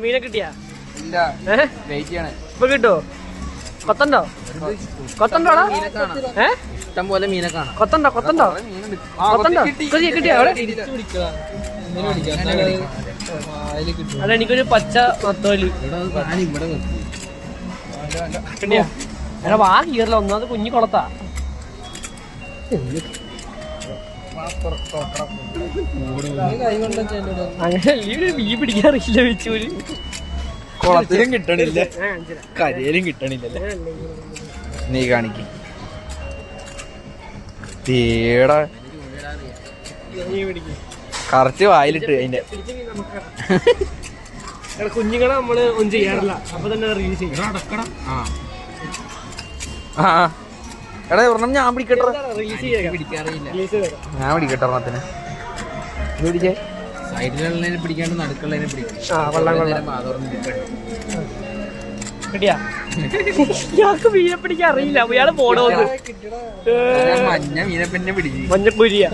മീനെ കിട്ടിയാ? ഇല്ല, വെയിറ്റ് ചെയ്യണേ. ഇപ്പൊ കിട്ടോ? കൊത്തണ്ടോ? കൊത്തണ്ടോടാ? ഇഷ്ടം പോലെ മീനെ കാണാം. കൊത്തണ്ടോ? കൊത്തണ്ടോ? കൊത്തണ്ടോ? കിട്ടിയാ അവിടെ? അല്ല, എനിക്കൊരു പച്ച നത്തോലി കിട്ടിയാ? എടാ വാ കീറല, ഒന്നാമത് കുഞ്ഞു കൊളത്താ. അങ്ങനെ മീൻ പിടിക്കാറില്ല വെച്ചൂര്. കുളത്തിലും കിട്ടണില്ല, കരയിലും കിട്ടണില്ലല്ലേ. നീ കാണിക്ക് തീടാ കറച്ച് വായിലിട്ട് അതിന്റെ കുഞ്ഞുങ്ങളെ നമ്മള് ഒന്നും ചെയ്യാറില്ല, അപ്പൊ തന്നെ റീൽസ് ചെയ്യും. എടാ ഒരെണ്ണം ഞാൻ പിടിക്കട്ടെ. പിടിക്കാറില്ല, ഞാൻ പിടിക്കട്ടെ ഒരെണ്ണത്തിന്. ഇത് പിടിച്ചേ. സൈഡിലുള്ളതിനെ പിടിക്കാണ്ട് നടുക്കുള്ളതിനെ പിടിക്കും. കിട്ടിയാ? ഇയാൾക്ക് മീനെ പിടിക്കാൻ അറിയില്ല, ഇയാള് പോണോ? മഞ്ഞ മീനെ പിന്നെ പിടിച്ചു. മഞ്ഞക്കുരിയാ.